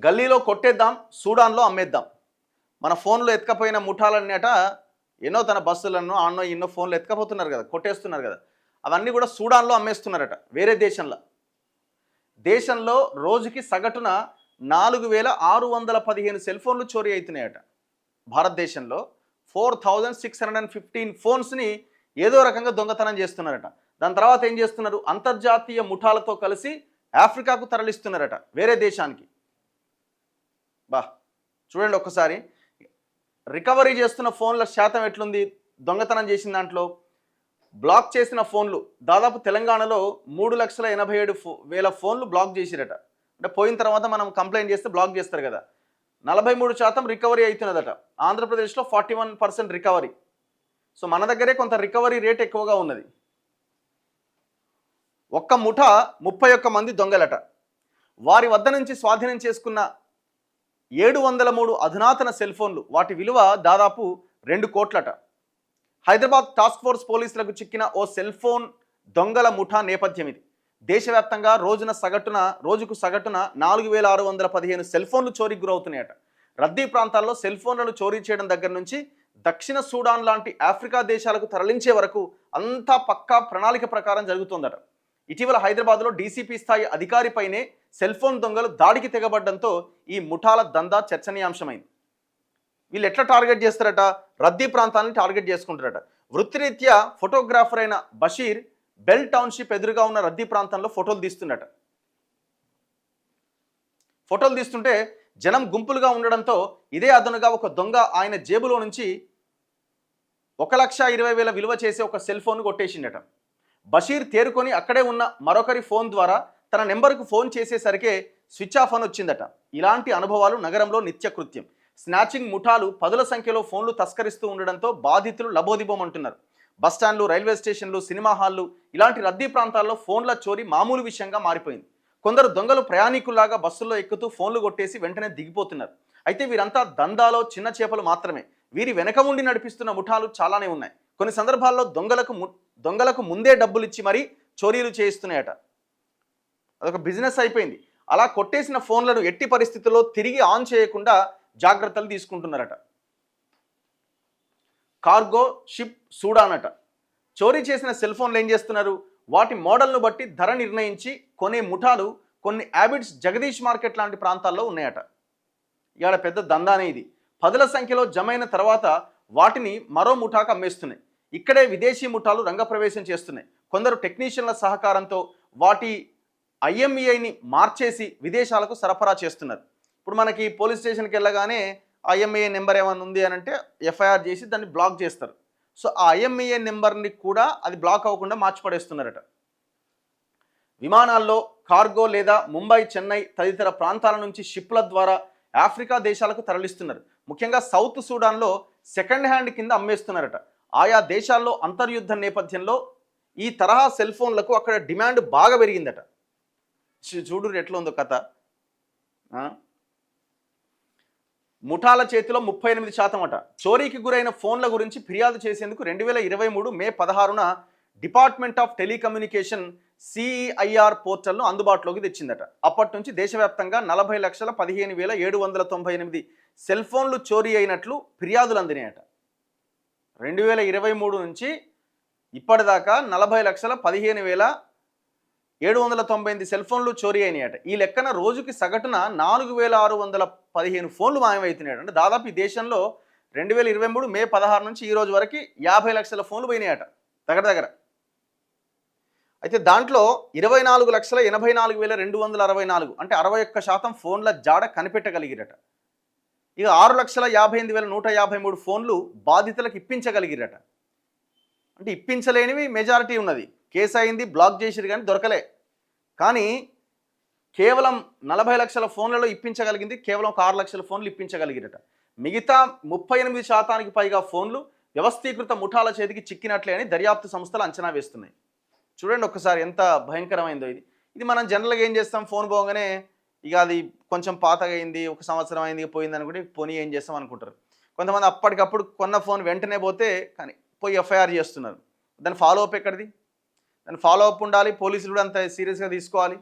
గల్లీలో కొట్టేద్దాం, సూడాన్లో అమ్మేద్దాం. మన ఫోన్లో ఎత్తుకపోయిన ముఠాలన్నట ఎన్నో తన బస్సులను ఆన్నో ఇన్నో ఫోన్లు ఎత్తుకపోతున్నారు కదా, కొట్టేస్తున్నారు కదా. అవన్నీ కూడా సూడాన్లో అమ్మేస్తున్నారట, వేరే దేశంలో. దేశంలో రోజుకి సగటున 4615 సెల్ ఫోన్లు చోరీ అవుతున్నాయట. భారతదేశంలో 4615 ఫోన్స్ని ఏదో రకంగా దొంగతనం చేస్తున్నారట. దాని తర్వాత ఏం చేస్తున్నారు, అంతర్జాతీయ ముఠాలతో కలిసి ఆఫ్రికాకు తరలిస్తున్నారట, వేరే దేశానికి. చూడండి ఒక్కసారి, రికవరీ చేస్తున్న ఫోన్ల శాతం ఎట్లుంది. దొంగతనం చేసిన దాంట్లో బ్లాక్ చేసిన ఫోన్లు దాదాపు తెలంగాణలో 3,87,000 ఫోన్లు బ్లాక్ చేసిరట. అంటే పోయిన తర్వాత మనం కంప్లైంట్ చేస్తే బ్లాక్ చేస్తారు కదా. 43% రికవరీ అవుతున్నదట. ఆంధ్రప్రదేశ్లో 41% రికవరీ. సో మన దగ్గరే కొంత రికవరీ రేట్ ఎక్కువగా ఉన్నది. ఒక్క ముఠా 31 మంది దొంగలట. వారి వద్ద నుంచి స్వాధీనం చేసుకున్న 703 అధునాతన సెల్ ఫోన్లు, వాటి విలువ దాదాపు 2 కోట్లట. హైదరాబాద్ టాస్క్ ఫోర్స్ పోలీసులకు చిక్కిన ఓ సెల్ ఫోన్ దొంగల ముఠా నేపథ్యం ఇది. దేశవ్యాప్తంగా రోజుకు సగటున 4615 సెల్ ఫోన్లు చోరీకి గురవుతున్నాయట. రద్దీ ప్రాంతాల్లో సెల్ ఫోన్లను చోరీ చేయడం దగ్గర నుంచి దక్షిణ సూడాన్ లాంటి ఆఫ్రికా దేశాలకు తరలించే వరకు అంతా పక్కా ప్రణాళిక ప్రకారం జరుగుతోందట. ఇటీవల హైదరాబాద్లో డీసీపీ స్థాయి అధికారిపైనే సెల్ ఫోన్ దొంగలు దాడికి తెగబడ్డంతో ఈ ముఠాల దందా చర్చనీయాంశమైంది. వీళ్ళు ఎట్లా టార్గెట్ చేస్తారట, రద్దీ ప్రాంతాలను టార్గెట్ చేసుకుంటారట. వృత్తిరీత్యా ఫోటోగ్రాఫర్ అయిన బషీర్ బెల్ టౌన్షిప్ ఎదురుగా ఉన్న రద్దీ ప్రాంతంలో ఫోటోలు తీస్తున్నట. ఫోటోలు తీస్తుంటే జనం గుంపులుగా ఉండడంతో ఇదే అదనుగా ఒక దొంగ ఆయన జేబులో నుంచి 1,20,000 విలువ చేసే ఒక సెల్ ఫోన్ కొట్టేసిండట. బషీర్ తేరుకొని అక్కడే ఉన్న మరొకరి ఫోన్ ద్వారా తన నెంబర్కు ఫోన్ చేసేసరికే స్విచ్ ఆఫ్ అని వచ్చిందట. ఇలాంటి అనుభవాలు నగరంలో నిత్యకృత్యం. స్నాచింగ్ ముఠాలు పదుల సంఖ్యలో ఫోన్లు తస్కరిస్తూ ఉండడంతో బాధితులు లబోదిబోమంటున్నారు. బస్టాండ్లు, రైల్వే స్టేషన్లు, సినిమా హాళ్లు ఇలాంటి రద్దీ ప్రాంతాల్లో ఫోన్ల చోరీ మామూలు విషయంగా మారిపోయింది. కొందరు దొంగలు ప్రయాణికుల్లాగా బస్సుల్లో ఎక్కుతూ ఫోన్లు కొట్టేసి వెంటనే దిగిపోతున్నారు. అయితే వీరంతా దందాలో చిన్న చేపలు మాత్రమే. వీరి వెనక ఉండి నడిపిస్తున్న ముఠాలు చాలానే ఉన్నాయి. కొన్ని సందర్భాల్లో దొంగలకు ముందే డబ్బులు ఇచ్చి మరీ చోరీలు చేయిస్తున్నాయట. అదొక బిజినెస్ అయిపోయింది. అలా కొట్టేసిన ఫోన్లను ఎట్టి పరిస్థితుల్లో తిరిగి ఆన్ చేయకుండా జాగ్రత్తలు తీసుకుంటున్నారట. కార్గో షిప్ సూడాన్ అట. చోరీ చేసిన సెల్ ఫోన్లు ఏం చేస్తున్నారు, వాటి మోడల్ను బట్టి ధర నిర్ణయించి కొనే ముఠాలు కొన్ని హ్యాబిట్స్ జగదీష్ మార్కెట్ లాంటి ప్రాంతాల్లో ఉన్నాయట. ఇవాళ పెద్ద దందానే ఇది. పదుల సంఖ్యలో జమైన తర్వాత వాటిని మరో ముఠాకు అమ్మేస్తున్నాయి. ఇక్కడే విదేశీ ముఠాలు రంగప్రవేశం చేస్తున్నాయి. కొందరు టెక్నీషియన్ల సహకారంతో వాటి ఐఎంఈఐని మార్చేసి విదేశాలకు సరఫరా చేస్తున్నారు. ఇప్పుడు మనకి పోలీస్ స్టేషన్కి వెళ్ళగానే ఐఎంఈఐ నెంబర్ ఏమైనా ఉంది అని అంటే ఎఫ్ఐఆర్ చేసి దాన్ని బ్లాక్ చేస్తారు. సో ఆ ఐఎంఈఐ నెంబర్ని కూడా అది బ్లాక్ అవ్వకుండా మార్చిపడేస్తున్నారట. విమానాల్లో కార్గో లేదా ముంబై, చెన్నై తదితర ప్రాంతాల నుంచి షిప్ల ద్వారా ఆఫ్రికా దేశాలకు తరలిస్తున్నారు. ముఖ్యంగా సౌత్ సూడాన్లో సెకండ్ హ్యాండ్ కింద అమ్మేస్తున్నారట. ఆయా దేశాల్లో అంతర్యుద్ధం నేపథ్యంలో ఈ తరహా సెల్ ఫోన్లకు అక్కడ డిమాండ్ బాగా పెరిగిందట. చూడు ఎట్లా ఉందో కథ. ముఠాల చేతిలో 38% అట. చోరీకి గురైన ఫోన్ల గురించి ఫిర్యాదు చేసేందుకు 2023 మే 16న డిపార్ట్మెంట్ ఆఫ్ టెలికమ్యూనికేషన్ సిఈఐఆర్ పోర్టల్ను అందుబాటులోకి తెచ్చిందట. అప్పటి నుంచి దేశవ్యాప్తంగా 40,15,798 సెల్ ఫోన్లు చోరీ అయినట్లు ఫిర్యాదులు అందినాయట. 2023 నుంచి ఇప్పటిదాకా 40,15,798 సెల్ ఫోన్లు చోరీ అయినాయట. ఈ లెక్కన రోజుకి సగటున 4,615 ఫోన్లు మాయమవుతున్నాయట. అంటే దాదాపు ఈ దేశంలో 2023 మే 16 నుంచి ఈ రోజు వరకు 50 లక్షల ఫోన్లు పోయినాయట దగ్గర. అయితే దాంట్లో 24,84,264 అంటే 61% ఫోన్ల జాడ కనిపెట్టగలిగిరట. ఇక 6,58,153 ఫోన్లు బాధితులకు ఇప్పించగలిగిరట. అంటే ఇప్పించలేనివి మెజారిటీ ఉన్నది. కేసు అయింది, బ్లాక్ చేసిరు కానీ దొరకలే. కానీ కేవలం 40 లక్షల ఫోన్లలో ఇప్పించగలిగింది కేవలం 6 లక్షల ఫోన్లు ఇప్పించగలిగిరట. మిగతా 38% పైగా ఫోన్లు వ్యవస్థీకృత ముఠాల చేతికి చిక్కినట్లే అని దర్యాప్తు సంస్థలు అంచనా వేస్తున్నాయి. చూడండి ఒక్కసారి ఎంత భయంకరమైందో ఇది. మనం జనరల్గా ఏం చేస్తాం, ఫోన్ పోగానే ఇక అది కొంచెం పాతగా అయింది, 1 సంవత్సరం అయింది, పోయింది అనుకుంటే పోనీ ఏం చేస్తాం అనుకుంటారు. కొంతమంది అప్పటికప్పుడు కొన్న ఫోన్ వెంటనే పోతే కానీ పోయి ఎఫ్ఐఆర్ చేస్తున్నారు. దాని ఫాలో అప్ ఎక్కడిది? దాని ఫాలో అప్ ఉండాలి, పోలీసులు కూడా అంత సీరియస్గా తీసుకోవాలి.